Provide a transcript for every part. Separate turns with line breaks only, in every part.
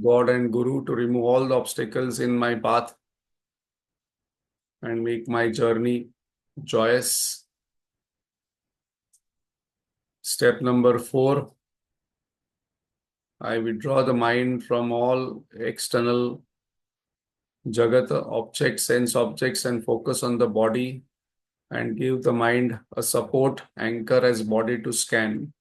God and Guru to remove all the obstacles in my path and make my journey joyous. Step number 4, I withdraw the mind from all external jagat, objects, sense objects, and focus on the body and give the mind a support anchor as body to scan.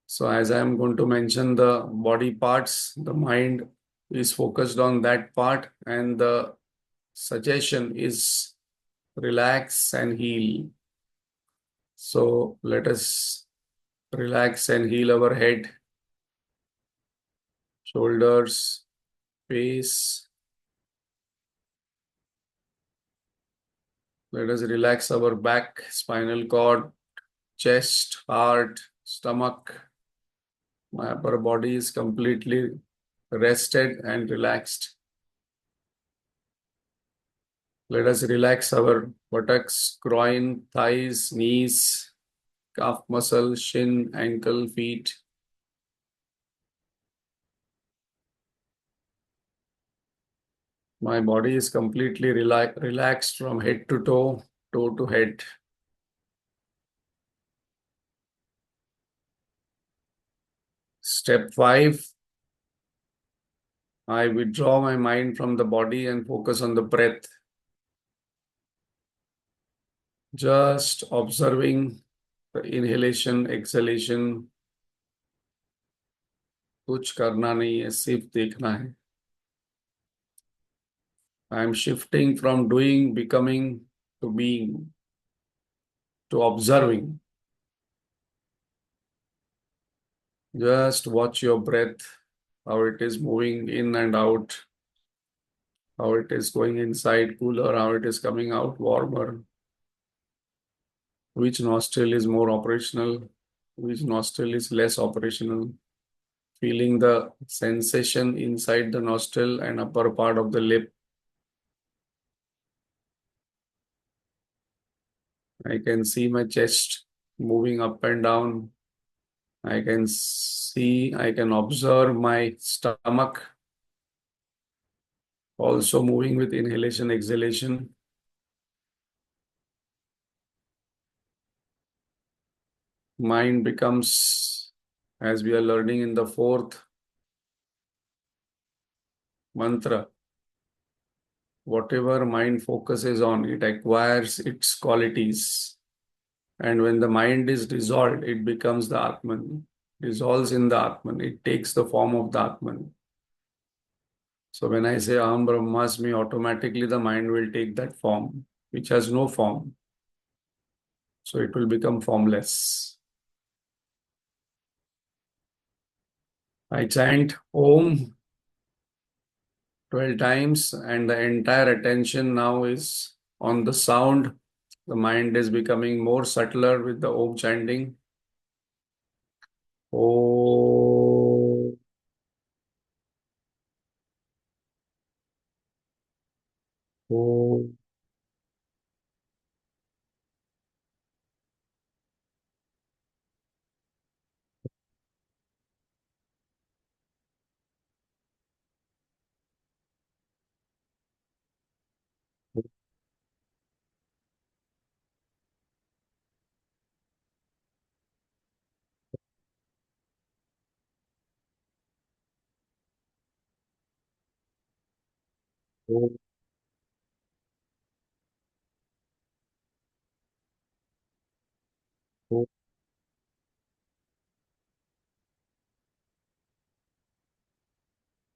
So as I am going to mention the body parts, the mind is focused on that part and the suggestion is relax and heal. So let us relax and heal our head, shoulders, face. Let us relax our back, spinal cord, chest, heart, stomach. My upper body is completely rested and relaxed. Let us relax our buttocks, groin, thighs, knees, calf muscle, shin, ankle, feet. My body is completely relaxed from head to toe, toe to head. Step 5, I withdraw my mind from the body and focus on the breath. Just observing the inhalation, exhalation. कुछ करना नहीं है, सिर्फ देखना है. I am shifting from doing, becoming to being, to observing. Just watch your breath, how it is moving in and out, how it is going inside cooler, how it is coming out warmer. Which nostril is more operational, which nostril is less operational. Feeling the sensation inside the nostril and upper part of the lip. I can see my chest moving up and down. I can observe my stomach also moving with inhalation, exhalation. Mind becomes, as we are learning in the fourth mantra, whatever mind focuses on, it acquires its qualities. And when the mind is dissolved, it becomes the Atman, dissolves in the Atman, it takes the form of the Atman. So when I say Aham Brahmasmi, automatically the mind will take that form, which has no form. So it will become formless. I chant Om 12 times, and the entire attention now is on the sound. The mind is becoming more subtler with the Om chanting. Om, Om, Om,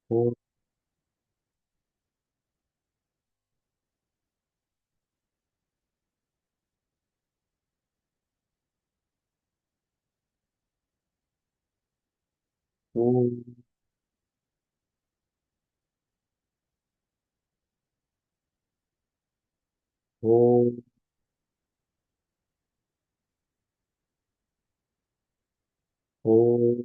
Om, Om, Om, Om, Om,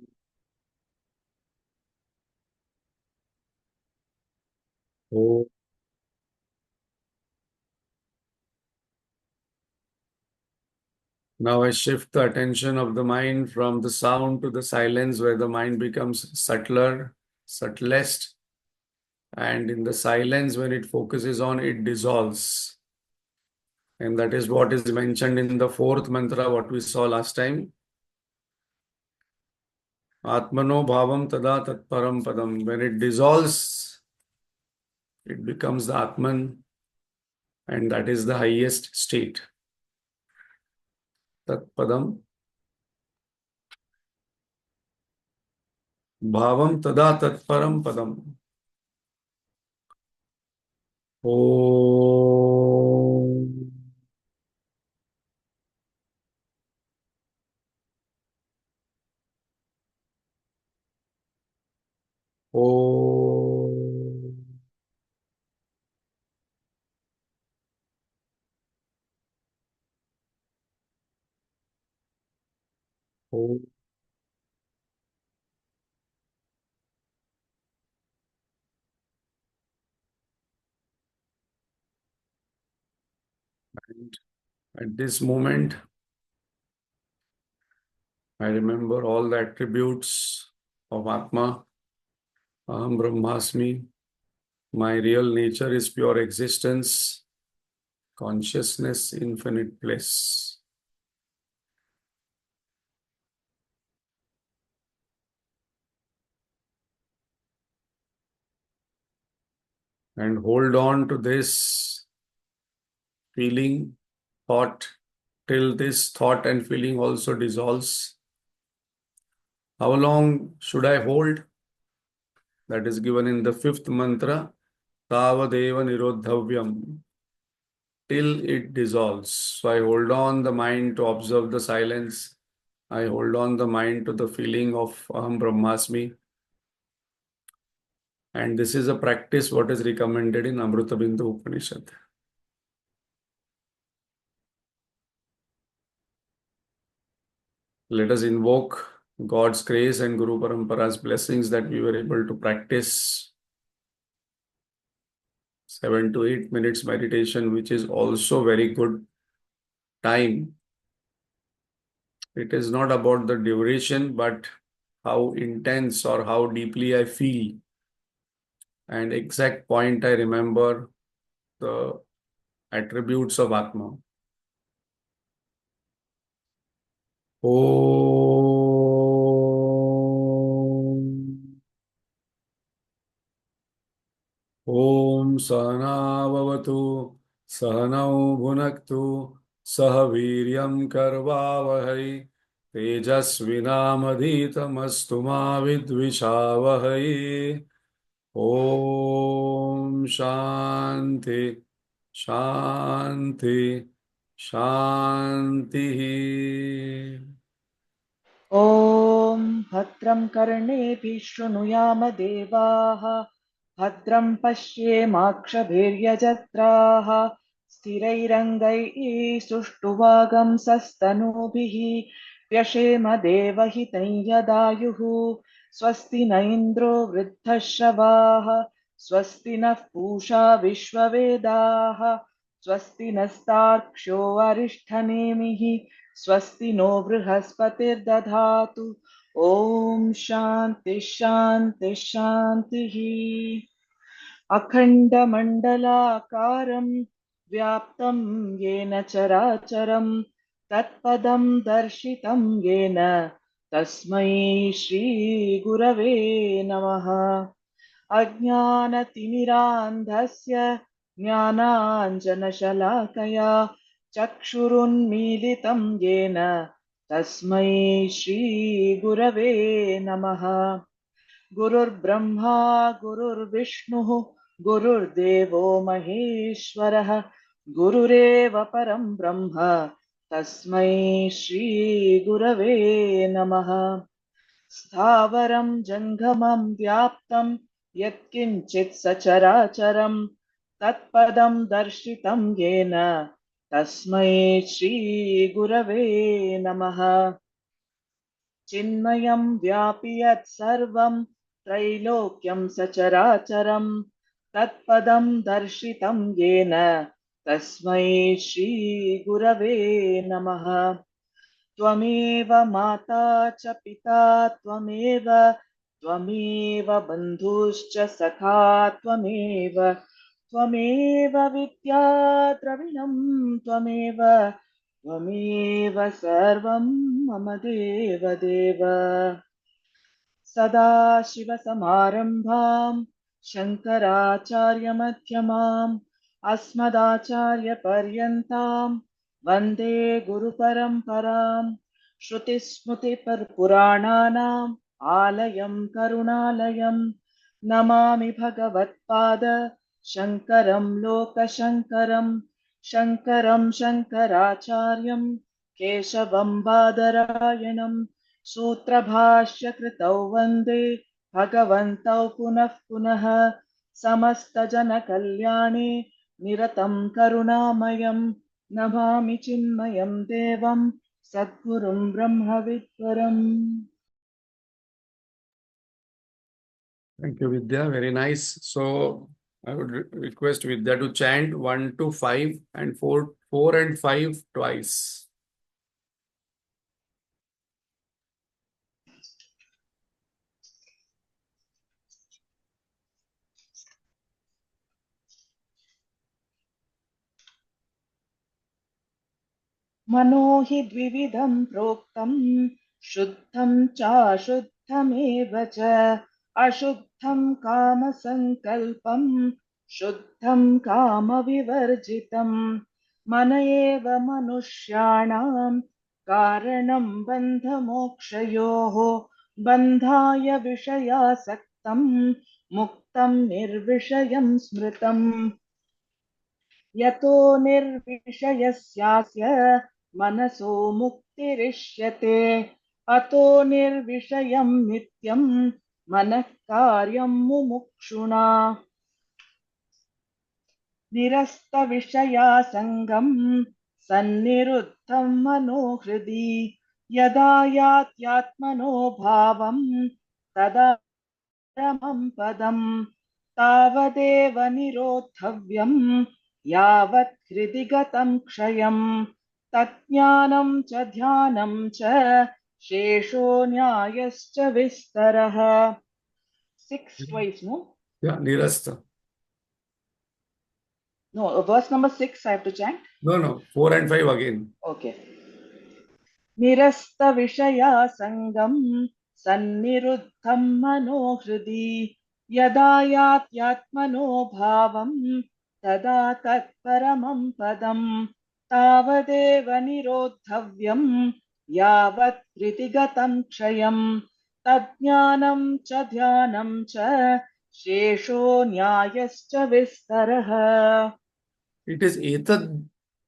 Om, Now I shift the attention of the mind from the sound to the silence, where the mind becomes subtler, subtlest, and in the silence, when it focuses on, it dissolves. And that is what is mentioned in the fourth mantra, what we saw last time. Atmano bhavam tada tatparam padam. When it dissolves, it becomes the Atman, and that is the highest state. Tat padam. Bhavam tada tatparam padam. Om. Om. Om. And at this moment, I remember all the attributes of Atma. Aham Brahmasmi. My real nature is pure existence, consciousness, infinite bliss. And hold on to this feeling, thought, till this thought and feeling also dissolves. How long should I hold? That is given in the fifth mantra, Tavadeva Nirodhavyam, till it dissolves. So I hold on the mind to observe the silence. I hold on the mind to the feeling of Aham Brahmasmi. And this is a practice what is recommended in Amritabindu Upanishad. Let us invoke God's grace and Guru Parampara's blessings that we were able to practice 7 to 8 minutes meditation, which is also very good time. It is not about the duration, but how intense or how deeply I feel. And exact point I remember the attributes of Atma. Om. Om Sahana Bhavatu Sahanau Bhunaktu Sah Viryam Karvavahai Tejasvinamadhitamastu ma vidvishavahai. Om Shanti Shanti Shanti.
ॐ भद्रं कर्णेभिः शृणुयाम देवाः भद्रं पश्येमाक्षभिर्यजत्राः स्थिरैरङ्गैः सुष्ठुवागंसस्तनूभिः व्यशेम देवहितं यदायुः स्वस्ति न इन्द्रो वृद्धश्रवाः स्वस्ति नः पूषा विश्ववेदाः स्वस्ति नस्तार्क्ष्यो अरिष्ठनेमिः स्वस्ति नो बृहस्पतिर्दधातु ॐ शान्ति शान्ति शान्तिः अखण्डमण्डलाकारं व्याप्तं येन चराचरं तत्पदं दर्शितं येन तस्मै श्रीगुरवे नमः अज्ञानतिमिरान्धस्य ज्ञानाञ्जनशलाकया चक्षुरुन्मीलितं येन तस्मै श्रीगुरवे नमः गुरुर्ब्रह्मा गुरुर्विष्णुः गुरुर्देवो महेश्वरः गुरुरेव परं ब्रह्म तस्मै श्रीगुरवे नमः स्थावरं जङ्गमं व्याप्तं यत्किञ्चित् सचराचरं तत्पदं दर्शितं येन तस्मै श्रीगुरवे नमः चिन्मयं व्यापि यत् सर्वं त्रैलोक्यं सचराचरं तत्पदं दर्शितं येन तस्मै श्रीगुरवे नमः त्वमेव माता च पिता त्वमेव त्वमेव बन्धुश्च सखा त्वमेव त्वमेव विद्या द्रविणं त्वमेव त्वमेव सर्वं मम देवदेव सदाशिवसमारम्भाम् शङ्कराचार्यमध्यमाम् अस्मदाचार्यपर्यन्ताम् वन्दे गुरुपरम्पराम् श्रुतिस्मृतिपुराणानाम् आलयम् करुणालयम् नमामि भगवत्पाद शङ्करम् लोकशङ्करम् शङ्करम् शङ्कराचार्यम् केशवम् बादरायणम् सूत्रभाष्यकृतौ वन्दे भगवन्तौ पुनः पुनः समस्तजनकल्याणे निरतं करुणामयं नमामि चिन्मयं देवं सद्गुरुं ब्रह्मविद्वरम्.
Thank you, Vidya. Very nice. So I would request Vidya to chant 1 to 5 and 4 and 5 twice.
मनो हि द्विविधं प्रोक्तं शुद्धं चाशुद्धमेव च अशुद्धं कामसङ्कल्पं शुद्धं कामविवर्जितं मन एव मनुष्याणां कारणं बन्धमोक्षयोः बन्धाय विषयासक्तं मुक्तं निर्विषयं स्मृतम् यतो निर्विषयस्यास्य मनसो मुक्तिरिष्यते अतो निर्विषयं नित्यं मनः कार्यं मुमुक्षुणा निरस्तविषयासङ्गं सन्निरुद्धं मनोहृदि यदा यात्यात्मनो भावं तदा परमं पदं तावदेव निरोद्धव्यं यावत् हृदि गतं क्षयं तज्ज्ञानं च ध्यानं च शेषो न्यायश्च विस्तरः. 6 twice, no?
Yeah, Nirasta.
No, verse number 6 I have to chant.
No, 4 and 5 again.
Okay. निरस्तविषयासङ्गं सन्निरुद्धं मनोहृदि यदा यात्यात्मनो भावं तदा तत्परमं पदं तावदेव निरोद्धव्यं यावत् हृदि गतं क्षयं तज्ज्ञानं च ध्यानं च शेषो न्यायश्च विस्तरः.
It is etad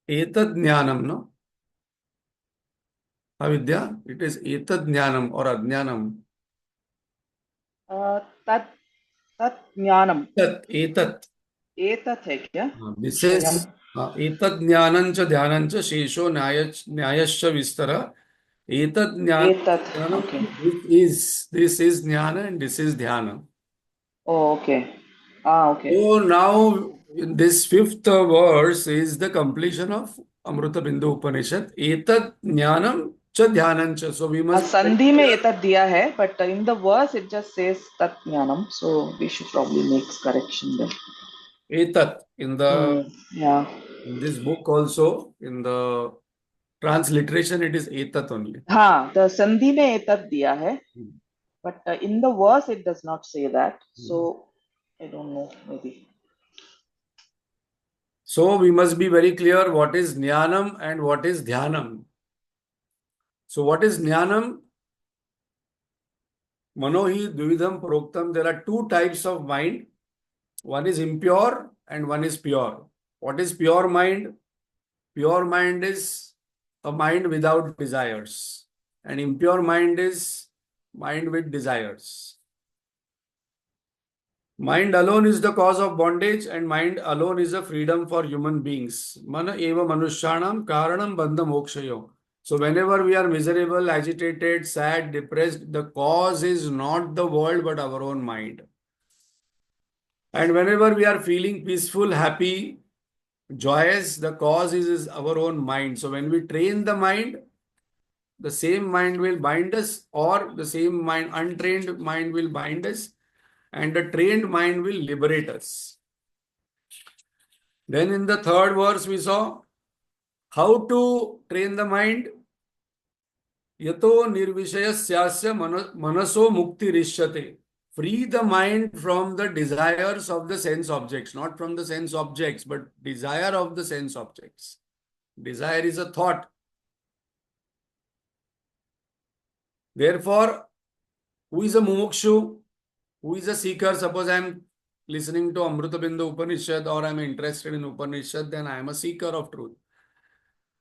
jnanam, no? Avidya, it is etad jnanam or ajnanam.
तत् तत् ज्ञानम्
Etat.
एतत् है क्या
This
क्षयम्
is etad jnanancha dhyanancha shesho nyayascha vistara. Etad
एतत्
jnanam,
okay
this is jnana and this is dhyana.
Okay okay
So now in this fifth verse is the completion of Amritabindu Upanishad. Etad jnanam cha dhyanam cha. So we must be very
संधि में
clear.
एतत् दिया है but in the verse it just says तत् ज्ञानम so we should probably make correction there.
Etat in
या
in this book also in the transliteration it is etat only.
हाँ the sandhi में एतत् दिया है
Hmm.
But in the verse it does not say that so
Hmm.
I don't know maybe.
So we must be very clear what is jnanam and what is dhyanam. So what is jnanam? Manohi dvividham proktam. There are two types of mind. One is impure and one is pure. What is pure mind? Pure mind is a mind without desires. And impure mind is mind with desires. Mind alone is the cause of bondage and mind alone is a freedom for human beings. Mana eva manushyanam karanam bandha mokshayo. So whenever we are miserable, agitated, sad, depressed, the cause is not the world but our own mind. And whenever we are feeling peaceful, happy, joyous, the cause is our own mind. So when we train the mind, The same mind will bind us, or the same mind, untrained mind will bind us, and the trained mind will liberate us. Then in the third verse, we saw how to train the mind. Yato nirvishayasya manaso mukti rishyate. Free the mind from the desires of the sense objects, not from the sense objects, but desire of the sense objects. Desire is a thought. Therefore, who is a mumukshu? Who is a seeker? Suppose I am listening to Amritabindu Upanishad or I am interested in Upanishad, then I am a seeker of truth.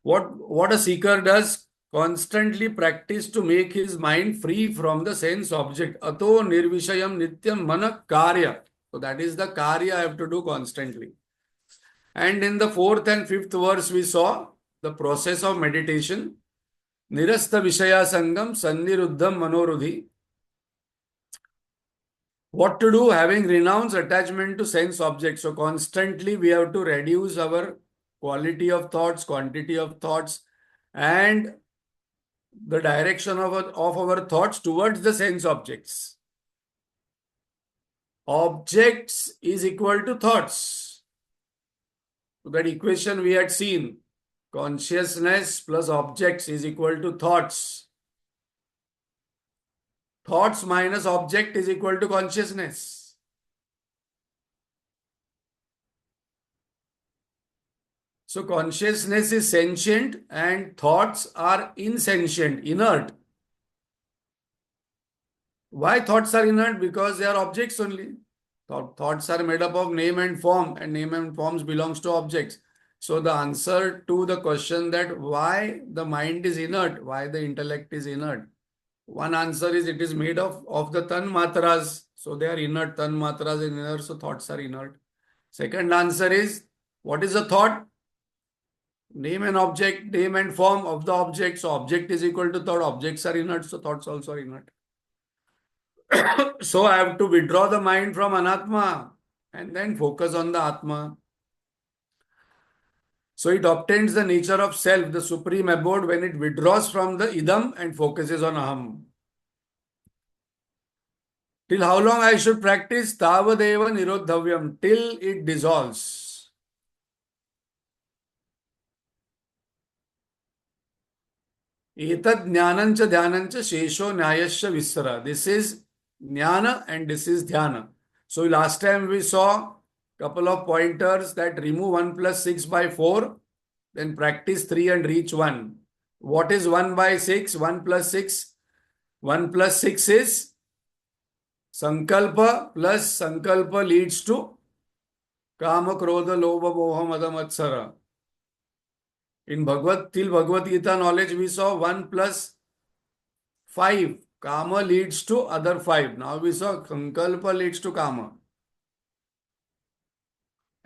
What a seeker does? Constantly practice to make his mind free from the sense object. Ato nirvishayam nityam mana karya. So that is the karya I have to do constantly. And in the fourth and fifth verse, we saw the process of meditation. Nirasta Vishaya Sangam Sanniruddham Manorudhi. What to do? Having renounced attachment to sense objects. So constantly we have to reduce our quality of thoughts, quantity of thoughts, and the direction of our thoughts towards the sense objects. Objects is equal to thoughts. So that equation we had seen. Consciousness plus objects is equal to thoughts. Thoughts minus object is equal to consciousness. So consciousness is sentient and thoughts are insentient, inert. Why thoughts are inert? Because they are objects only. Thoughts are made up of name and form, and name and forms belongs to objects. So the answer to the question that why the mind is inert, why the intellect is inert, one answer is it is made of the tan matras. So they are inert, tan matras is inert, so thoughts are inert. Second answer is, what is a thought? Name and object, name and form of the object. So object is equal to thought. Objects are inert, so thoughts also are inert. So I have to withdraw the mind from anatma and then focus on the atma. So it obtains the nature of self, the supreme abode, when it withdraws from the idam and focuses on aham. Till how long I should practice? Tavadeva nirodhavyam, till it dissolves. Etad jnanancha dhyanancha shesho nyayasya visara. This is jnana and this is dhyana. So last time we saw couple of pointers that remove 1 plus 6 by 4, then practice 3 and reach 1. What is 1 by 6? 1 plus 6. 1 plus 6 is Sankalpa plus Sankalpa leads to Kama, Krodha, Lobha, Moha, Mada, Matsara. In till Bhagavad Gita knowledge, we saw 1 plus 5. Kama leads to other 5. Now we saw Sankalpa leads to Kama.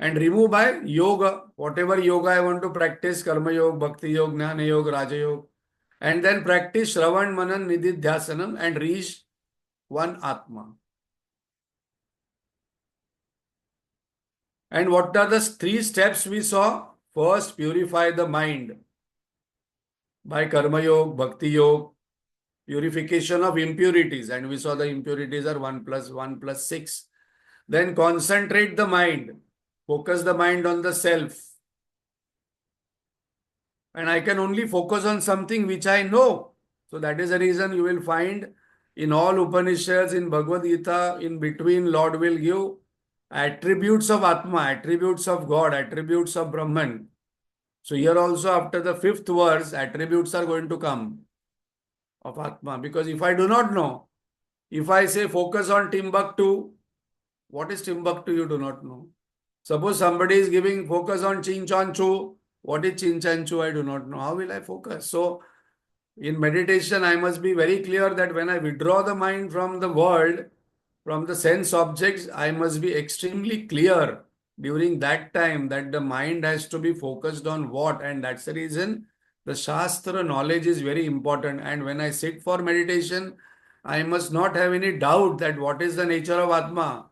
And remove by yoga. Whatever yoga I want to practice, Karma Yoga, Bhakti Yoga, Jnana Yoga, Raja Yoga. And then practice Shravan, Manan, Nididhyasanam and reach one Atma. And what are the 3 steps we saw? First, purify the mind by Karma Yoga, Bhakti Yoga, purification of impurities. And we saw the impurities are 1 plus 1 plus 6. Then concentrate the mind. Focus the mind on the self. And I can only focus on something which I know. So that is the reason you will find in all Upanishads, in Bhagavad Gita, in between, Lord will give attributes of Atma, attributes of God, attributes of Brahman. So here also after the 5th verse, attributes are going to come of Atma. Because if I do not know, if I say focus on Timbuktu, what is Timbuktu you do not know. Suppose somebody is giving focus on Chinchanchu. What is Chinchanchu? I do not know. How will I focus? So in meditation, I must be very clear that when I withdraw the mind from the world, from the sense objects, I must be extremely clear during that time that the mind has to be focused on what. And that's the reason the Shastra knowledge is very important. And when I sit for meditation, I must not have any doubt that what is the nature of Atma.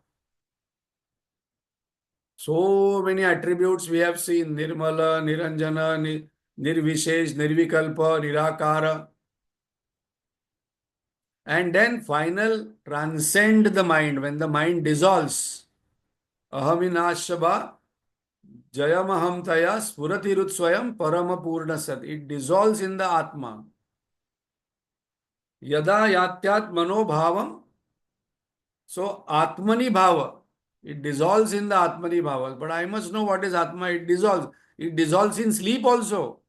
So many attributes we have seen: Nirmala, Niranjana, Nirvishesh, Nirvikalpa, Nirakara. And then final transcend the mind. When the mind dissolves, ahaminashava jayamaham taya spuratirut swayam parama purna sat. It dissolves in the Atma. Yada yatyat manobhavam. So Atmani bhava. It dissolves in the Atmani bhava. But I must know what is Atma. It dissolves. It dissolves in sleep also.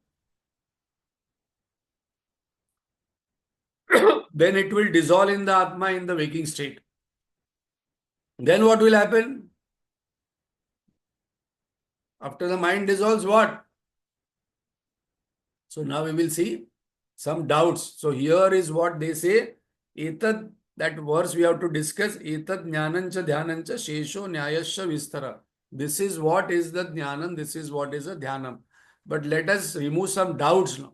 Then it will dissolve in the Atma in the waking state. Then what will happen? After the mind dissolves, what? So now we will see some doubts. So here is what they say. Etat, that verse we have to discuss. Etat jnanancha dhyanancha shesho nyayasya vistara. This is what is the jnanam. This is what is the dhyanam. But let us remove some doubts now.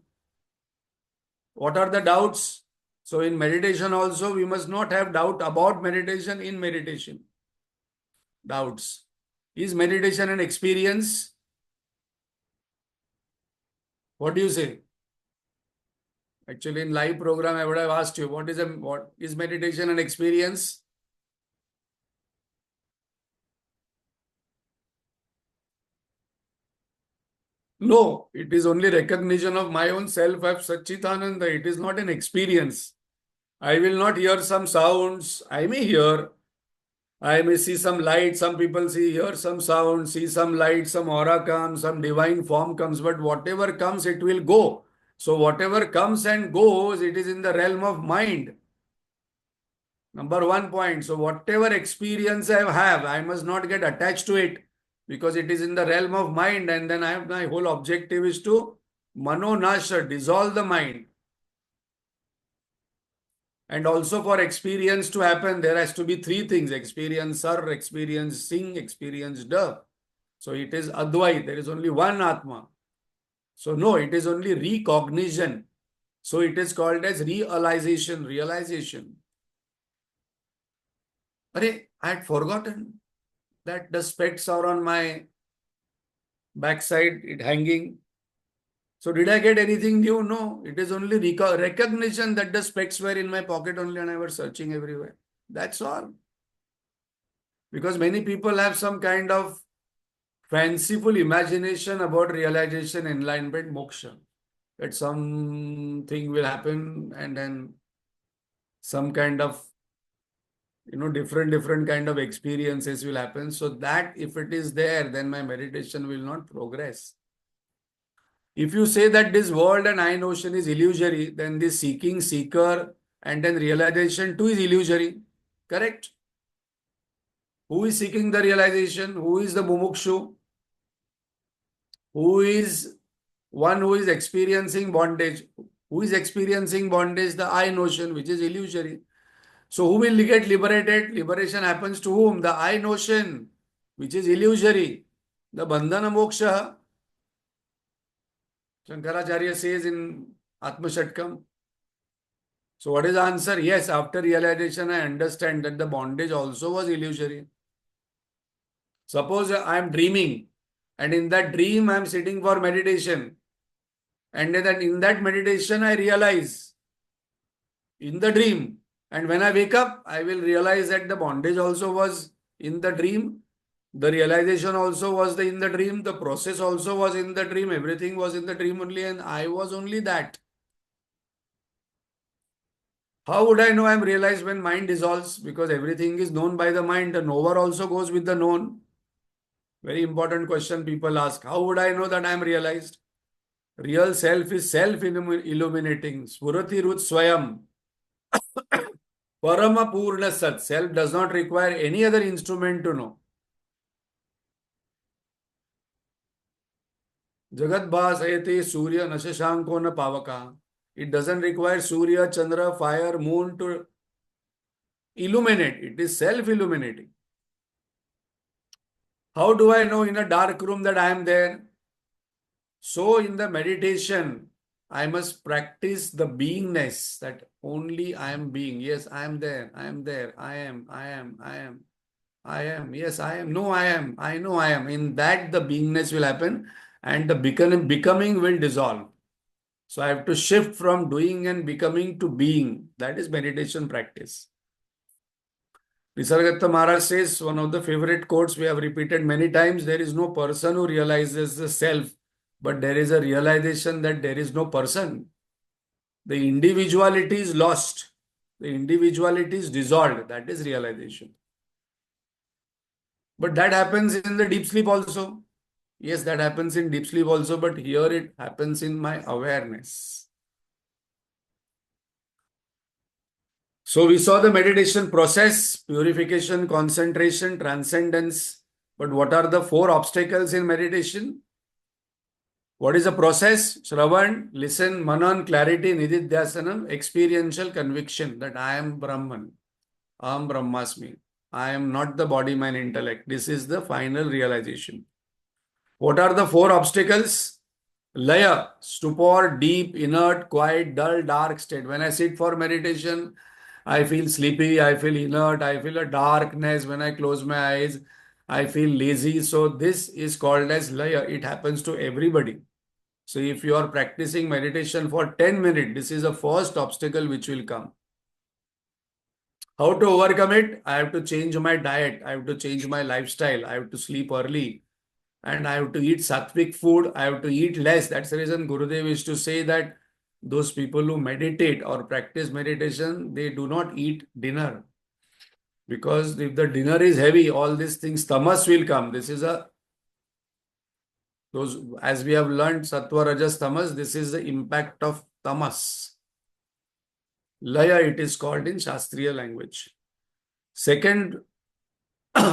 What are the doubts? So in meditation also, we must not have doubt about meditation in meditation. Doubts. Is meditation an experience? What do you say? Actually, in live program, I would have asked you, what is meditation an experience? No, it is only recognition of my own self as Satchitananda. It is not an experience. I will not hear some sounds. I may hear. I may see some light. Some people hear some sound, see some light, some aura comes, some divine form comes. But whatever comes, it will go. So whatever comes and goes, it is in the realm of mind. Number one point. So whatever experience I have, I must not get attached to it because it is in the realm of mind. And then my whole objective is to mano nasha, dissolve the mind. And also for experience to happen, there has to be three things: experiencer, experiencing, experienced. So it is Advait. There is only one Atma. So no, it is only recognition. So it is called as realization. I had forgotten that the specs are on my backside, it hanging. So did I get anything new? No. It is only recognition that the specs were in my pocket only and I was searching everywhere. That's all. Because many people have some kind of fanciful imagination about realization, enlightenment, moksha. That something will happen and then some kind of different kind of experiences will happen. So that if it is there, then my meditation will not progress. If you say that this world and I notion is illusory, then this seeking, seeker, and then realization too is illusory. Correct? Who is seeking the realization? Who is the mumukshu? Who is one who is experiencing bondage? Who is experiencing bondage? The I notion, which is illusory. So who will get liberated? Liberation happens to whom? The I notion, which is illusory. The bandhana moksha, Shankaracharya says in Atma Shatkam. So what is the answer? Yes, after realization, I understand that the bondage also was illusory. Suppose I am dreaming and in that dream I am sitting for meditation. And then in that meditation I realize in the dream. And when I wake up, I will realize that the bondage also was in the dream. The realization also was in the dream. The process also was in the dream. Everything was in the dream only and I was only that. How would I know I am realized when mind dissolves? Because everything is known by the mind. The knower also goes with the known. Very important question people ask. How would I know that I am realized? Real self is self-illuminating. Spurati Rut Swayam. Parama Purna Sat. Self does not require any other instrument to know. Jagat Bhasayate Surya Nashashanko na Pavaka. It doesn't require Surya, Chandra, fire, moon to illuminate. It is self-illuminating. How do I know in a dark room that I am there? So in the meditation, I must practice the beingness that only I am being. Yes, I am there. I am there. I am. I am. Yes, I am. No, I am. I know I am. In that, the beingness will happen and the becoming will dissolve. So I have to shift from doing and becoming to being. That is meditation practice. Nisargadatta Maharaj says, one of the favorite quotes we have repeated many times, there is no person who realizes the self, but there is a realization that there is no person. The individuality is lost. The individuality is dissolved. That is realization. But that happens in the deep sleep also. Yes, that happens in deep sleep also, but here it happens in my awareness. So we saw the meditation process, purification, concentration, transcendence. But what are the four obstacles in meditation? What is the process? Shravan, listen, manan, clarity, nididhyasanam, experiential conviction that I am Brahman, Aham Brahmasmi. I am not the body, mind, intellect. This is the final realization. What are the four obstacles? Laya, stupor, deep, inert, quiet, dull, dark state. When I sit for meditation, I feel sleepy, I feel inert, I feel a darkness. When I close my eyes, I feel lazy. So this is called as laya. It happens to everybody. So if you are practicing meditation for 10 minutes, this is the first obstacle which will come. How to overcome it? I have to change my diet. I have to change my lifestyle. I have to sleep early and I have to eat sattvic food. I have to eat less. That's the reason Gurudev used to say that those people who meditate or practice meditation, they do not eat dinner. Because if the dinner is heavy, all these things, tamas will come. This is those, as we have learned, sattva, rajas, tamas, this is the impact of tamas. Laya, it is called in Shastriya language. Second,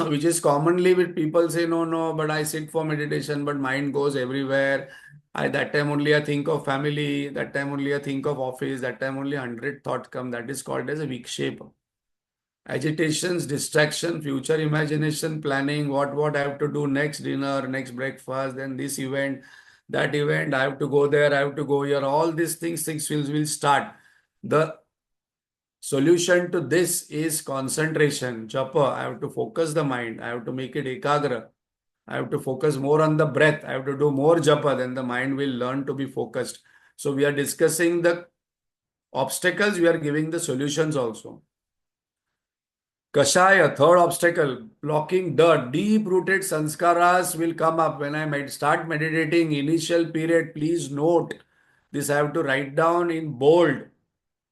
which is commonly with people say, no, no, but I sit for meditation, but mind goes everywhere. That time only I think of family, that time only I think of office, that time only 100 thoughts come. That is called as a vikshepa. Agitations, distraction, future imagination, planning, what I have to do next dinner, next breakfast, then this event, that event, I have to go there, I have to go here. All these things will start. The solution to this is concentration. Japa, I have to focus the mind. I have to make it ekagra. I have to focus more on the breath. I have to do more japa, then the mind will learn to be focused. So we are discussing the obstacles, we are giving the solutions also. Kashaya, third obstacle, blocking dirt. Deep-rooted sanskaras will come up when I might start meditating. Initial period, please note this. I have to write down in bold.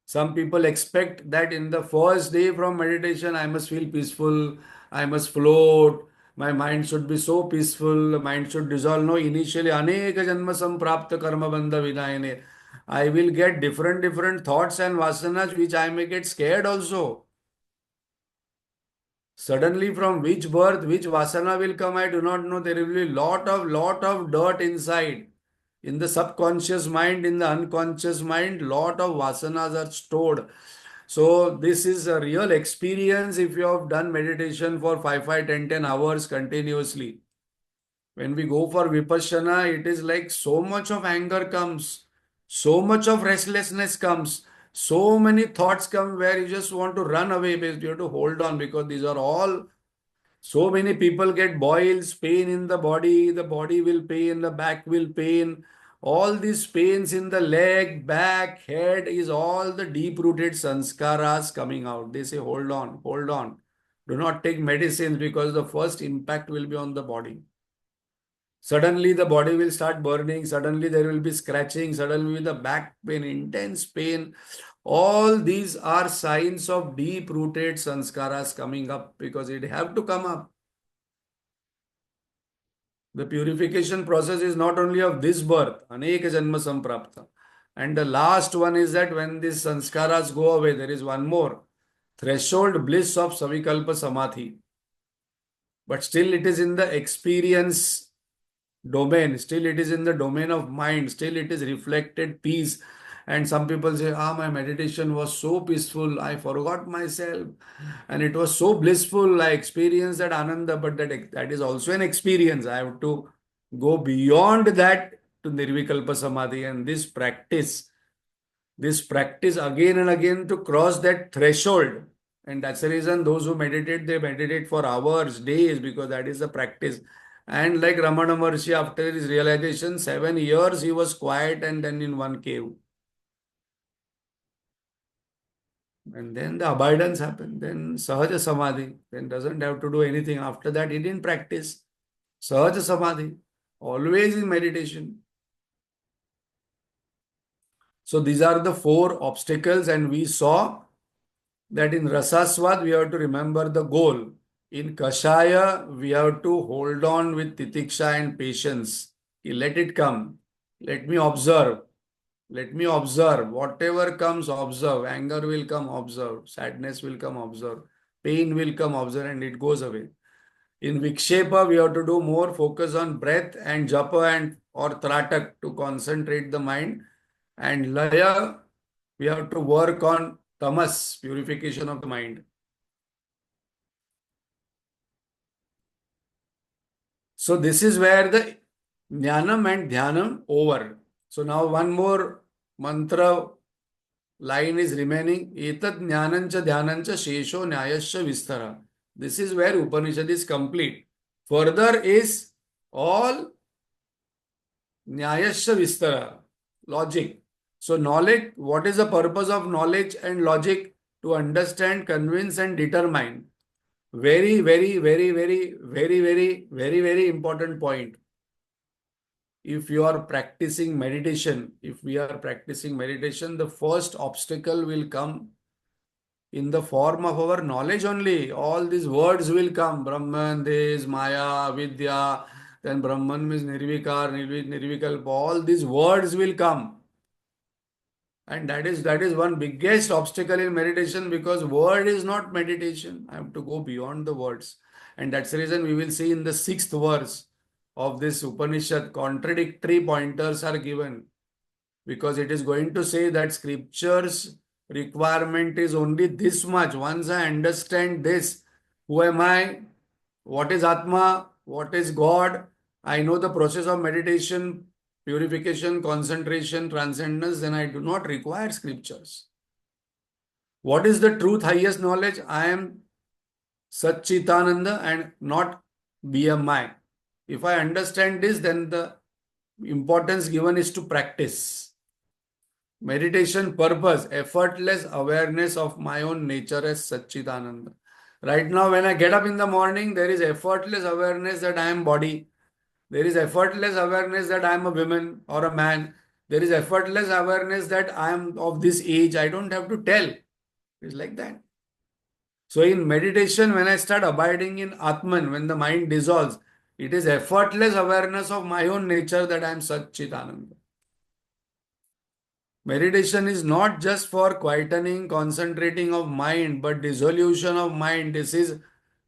Some people expect that in the first day from meditation, I must feel peaceful, I must float, my mind should be so peaceful, mind should dissolve. No, initially, aneka janma samprapta karma bandha vinayane. I will get different thoughts and vasanas which I may get scared also. Suddenly, from which birth, which vasana will come, I do not know. There will be lot of dirt inside. In the subconscious mind, in the unconscious mind, lot of vasanas are stored. So this is a real experience if you have done meditation for 10 hours continuously. When we go for Vipassana, it is like so much of anger comes, so much of restlessness comes, so many thoughts come where you just want to run away, but you have to hold on because these are all, so many people get boils, pain in the body will pain, the back will pain. All these pains in the leg, back, head is all the deep-rooted sanskaras coming out. They say, hold on, hold on. Do not take medicines because the first impact will be on the body. Suddenly the body will start burning. Suddenly there will be scratching. Suddenly the back pain, intense pain. All these are signs of deep-rooted sanskaras coming up because it have to come up. The purification process is not only of this birth, aneka janma samprapta. And the last one is that when these sanskaras go away, there is one more. Threshold bliss of savikalpa samadhi. But still it is in the experience domain. Still it is in the domain of mind. Still it is reflected peace. And some people say, my meditation was so peaceful. I forgot myself. And it was so blissful. I experienced that ananda, but that is also an experience. I have to go beyond that to nirvikalpa samadhi. And this practice again and again to cross that threshold. And that's the reason those who meditate, they meditate for hours, days, because that is the practice. And like Ramana Maharshi, after his realization, 7 years he was quiet and then in one cave. And then the abidance happened. Then Sahaja Samadhi. Then doesn't have to do anything. After that, he didn't practice. Sahaja Samadhi. Always in meditation. So these are the four obstacles, and we saw that in Rasaswad we have to remember the goal. In Kashaya, we have to hold on with titiksha and patience. Let it come. Let me observe. Let me observe. Whatever comes, observe. Anger will come, observe. Sadness will come, observe. Pain will come, observe, and it goes away. In Vikshepa, we have to do more focus on breath and japa and or tratak to concentrate the mind. And Laya, we have to work on tamas, purification of the mind. So this is where the jnanam and dhyanam over. So now one more mantra line is remaining. Etat jnanancha dhyanancha shesho nyayasya vistara. This is where Upanishad is complete. Further is all nyayasya vistara, logic. So knowledge, what is the purpose of knowledge and logic? To understand, convince and determine. Very, very, very, very, very, very, very, very important point. If you are practicing meditation, if we are practicing meditation, the first obstacle will come in the form of our knowledge only. All these words will come. Brahman, this, Maya, Vidya, then Brahman means Nirvikar, Nirvikalpa. All these words will come. And that is one biggest obstacle in meditation, because word is not meditation. I have to go beyond the words. And that's the reason we will see in the sixth verse of this Upanishad, contradictory pointers are given, because it is going to say that scriptures requirement is only this much. Once I understand this, who am I? What is Atma? What is God? I know the process of meditation, purification, concentration, transcendence, then I do not require scriptures. What is the truth, highest knowledge? I am Satchitananda and not BMI. If I understand this, then the importance given is to practice. Meditation purpose, effortless awareness of my own nature as Satchitananda. Right now, when I get up in the morning, there is effortless awareness that I am body. There is effortless awareness that I am a woman or a man. There is effortless awareness that I am of this age. I don't have to tell. It's like that. So in meditation, when I start abiding in Atman, when the mind dissolves, it is effortless awareness of my own nature that I am Satchitananda. Meditation is not just for quietening, concentrating of mind, but dissolution of mind. This is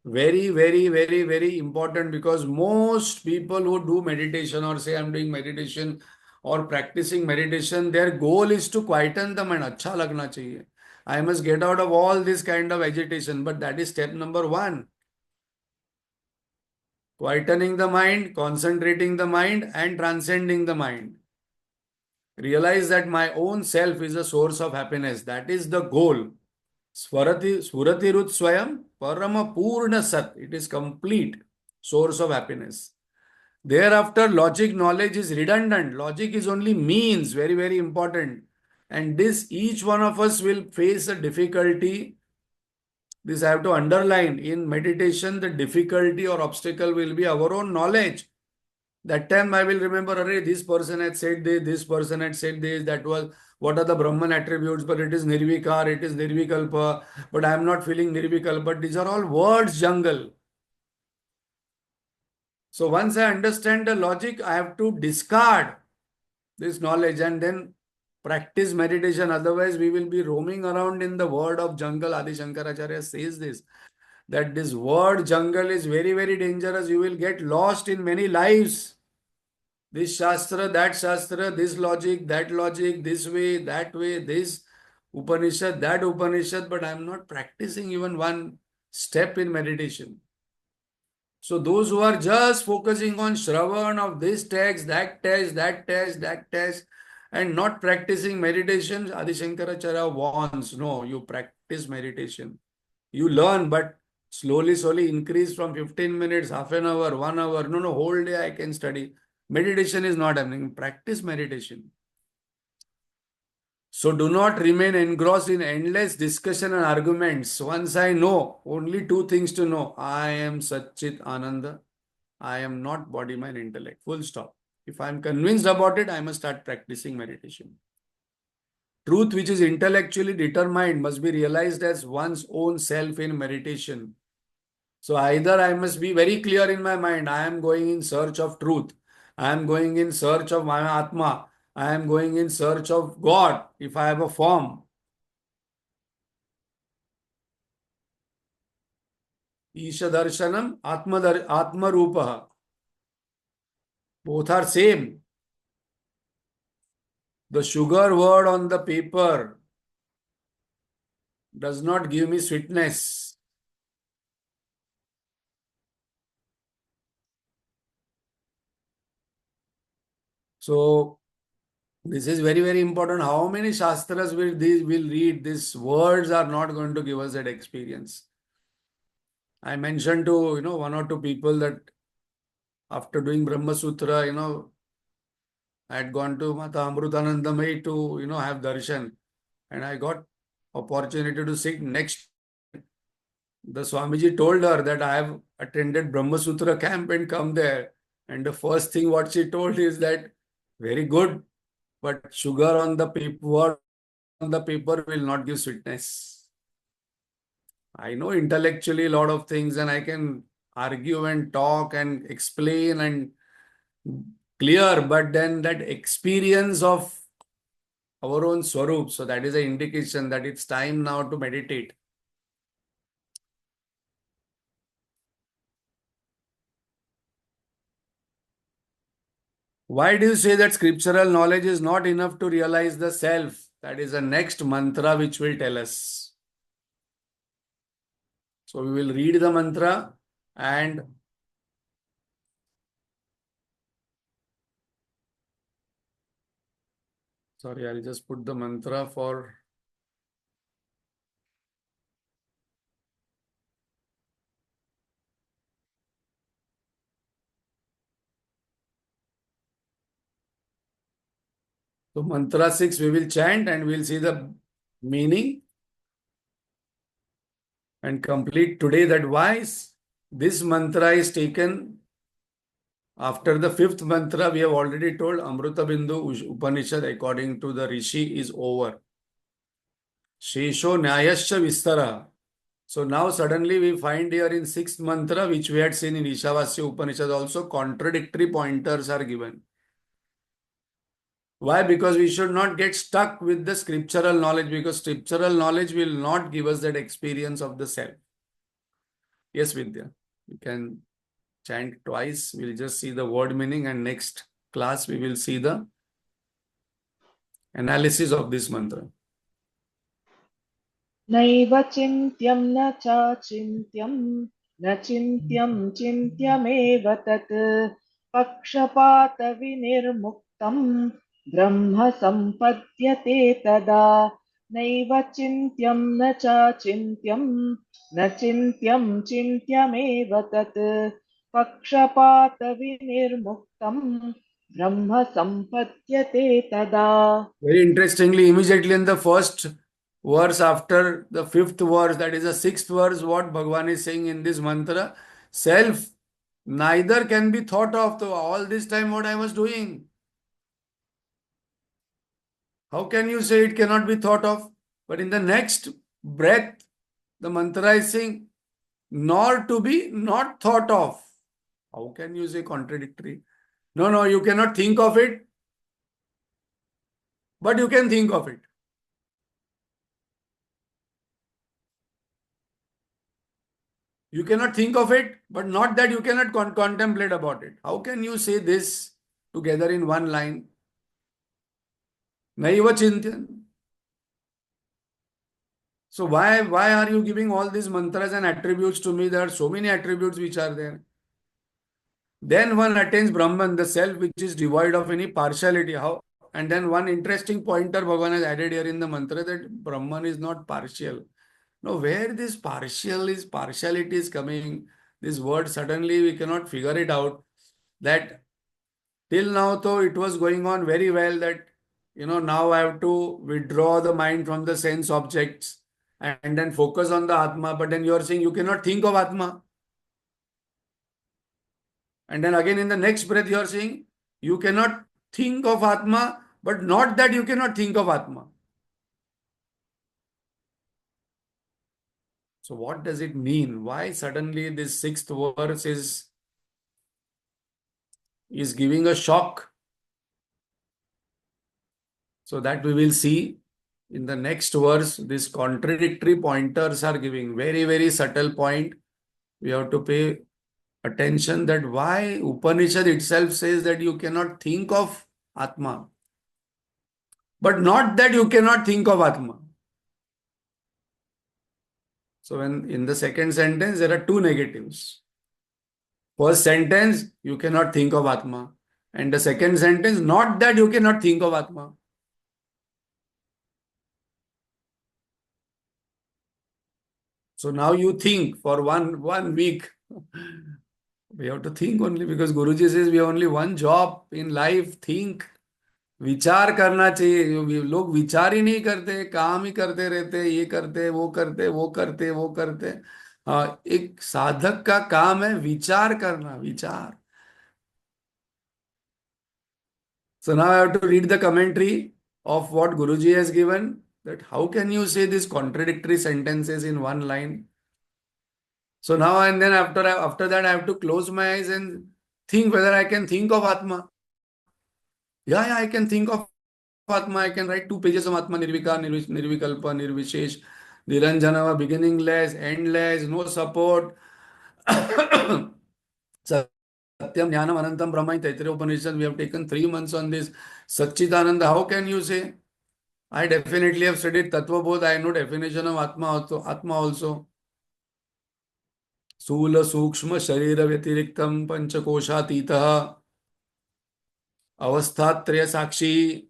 very, very, very, very important, because most people who do meditation or say I'm doing meditation or practicing meditation, their goal is to quieten the mind. Acha lagna chahiye. I must get out of all this kind of agitation. But that is step number one. Quietening the mind, concentrating the mind, and transcending the mind. Realize that my own self is a source of happiness. That is the goal. Swarati Rut Swayam Parama Purna Sat. It is complete source of happiness. Thereafter, logic knowledge is redundant. Logic is only means, very, very important. And this, each one of us will face a difficulty. This I have to underline. In meditation, the difficulty or obstacle will be our own knowledge. That time I will remember, Array, this person had said this person had said this, that was what are the Brahman attributes, but it is Nirvikar, it is Nirvikalpa, but I am not feeling Nirvikalpa. These are all words jungle. So once I understand the logic, I have to discard this knowledge and then practice meditation. Otherwise, we will be roaming around in the word of jungle. Adi Shankaracharya says this, that this word jungle is very, very dangerous. You will get lost in many lives. This Shastra, that Shastra, this logic, this way, this Upanishad, that Upanishad, but I am not practicing even one step in meditation. So those who are just focusing on Shravan of this text, that text, and not practicing meditation, Adi Shankaracharya warns, no, you practice meditation. You learn, but Slowly, slowly increase from 15 minutes, half an hour, 1 hour. No, no, whole day I can study. Meditation is not happening. Practice meditation. So do not remain engrossed in endless discussion and arguments. Once I know, only two things to know. I am Satchit Ananda. I am not body, mind, intellect. Full stop. If I am convinced about it, I must start practicing meditation. Truth which is intellectually determined must be realized as one's own self in meditation. So either I must be very clear in my mind, I am going in search of truth. I am going in search of my Atma. I am going in search of God if I have a form. Isha Darshanam, Atma Rupa. Both are same. The sugar word on the paper does not give me sweetness. So this is very, very important. How many shastras will read? These words are not going to give us that experience. I mentioned to one or two people that after doing Brahma Sutra, I had gone to Mata Amrutanandamai to have darshan, and I got opportunity to sit next. The Swamiji told her that I have attended Brahma Sutra camp and come there. And the first thing what she told is that very good, but sugar on the paper will not give sweetness. I know intellectually a lot of things and I can argue and talk and explain and clear, but then that experience of our own swarup, so that is an indication that it's time now to meditate. Why do you say that scriptural knowledge is not enough to realize the self? That is the next mantra which will tell us. So we will read the mantra and sorry, I'll just put the mantra for so mantra 6 we will chant and we'll see the meaning and complete today that why this mantra is taken after the fifth mantra. We have already told Amritabindu Upanishad according to the Rishi is over. Shesho Nyayascha Vistara. So now suddenly we find here in sixth mantra, which we had seen in Ishavasya Upanishad also, contradictory pointers are given. Why? Because we should not get stuck with the scriptural knowledge, because scriptural knowledge will not give us that experience of the self. Yes, Vidya. You can chant twice. We'll just see the word meaning and next class we will see the analysis of this mantra.
नैव चिन्त्यं न चाचिन्त्यं न चिन्त्यं चिन्त्यमेव तत् पक्षपातविनिर्मुक्तं ब्रह्म सम्पद्यते तदा नैव चिन्त्यं न चाचिन्त्यं न चिन्त्यं चिन्त्यमेव तत् पक्षपातविनिर्मुक्तं ब्रह्म सम्पद्यते तदा.
Very interestingly, immediately in the first verse after the fifth verse, that is the sixth verse, what Bhagavan is saying in this mantra, self neither can be thought of. So all this time what I was doing. How can you say it cannot be thought of? But in the next breath, the mantra is saying, nor to be not thought of. How can you say contradictory? No, no, you cannot think of it, but you can think of it. You cannot think of it, but not that you cannot contemplate about it. How can you say this together in one line? Naiva Chintyan. So why are you giving all these mantras and attributes to me? There are so many attributes which are there. Then one attains Brahman, the self which is devoid of any partiality. How? And then one interesting pointer Bhagavan has added here in the mantra that Brahman is not partial. Now, where this partiality is coming, this word suddenly we cannot figure it out. That till now, though it was going on very well, that now I have to withdraw the mind from the sense objects and then focus on the Atma. But then you are saying you cannot think of Atma. And then again in the next breath you are saying you cannot think of Atma, but not that you cannot think of Atma. So what does it mean? Why suddenly this sixth verse is giving a shock? So that we will see in the next verse. These contradictory pointers are giving very, very subtle point. We have to pay attention that why Upanishad itself says that you cannot think of Atma, but not that you cannot think of Atma. So when in the second sentence, there are two negatives. First sentence, you cannot think of Atma. And the second sentence, not that you cannot think of Atma. So now you think for one week. We have to think only because Guruji says we have only one job in life, think. विचार करना चाहिए. लोग विचार ही नहीं करते, काम ही करते रहते, ये करते वो करते वो करते वो करते. हाँ, एक साधक का काम है विचार करना, विचार. So now I have to read the commentary of what Guruji has given, that how can you say these contradictory sentences in one line? So now and then after that I have to close my eyes and think whether I can think of Atma. Yeah, I can think of Atma. I can write 2 pages of Atma, Nirvikar, Nirvikalpa, Nirvishesh, Niranjanava, beginningless, endless, no support. Satyam, Jnanam, Anantam, Brahma, in Taittiriya Upanishad, we have taken 3 months on this. Satchitananda, how can you say? I definitely have studied Tattva Bodh. I know definition of Atma also. Atma also. Sula, Sukshma, Sharira, Vyatiriktam, Panchakoshatitah, Avasthatraya Sakshi,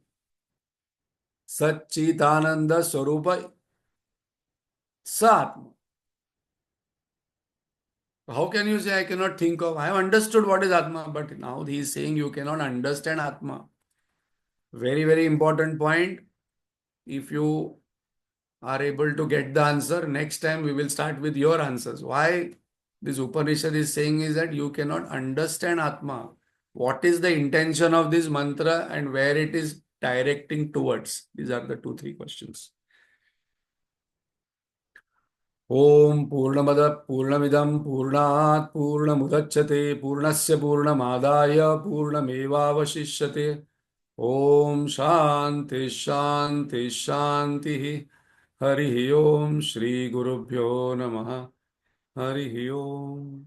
Satchitananda Swarupa Satma. How can you say I cannot think of? I have understood what is Atma, but now he is saying you cannot understand Atma. Very, very important point. If you are able to get the answer, next time we will start with your answers. Why this Upanishad is saying is that you cannot understand Atma. What is the intention of this mantra and where it is directing towards? These are the 2, 3 questions. ओम पूर्णमद पूर्णमिदं पूर्णात् पूर्णमुदच्यते पूर्णस्य पूर्णमादाय पूर्णमेवावशिष्यते. ओम शांति शांति शांति. हरि ओम श्री गुरुभ्यो नमः. हरि ओम.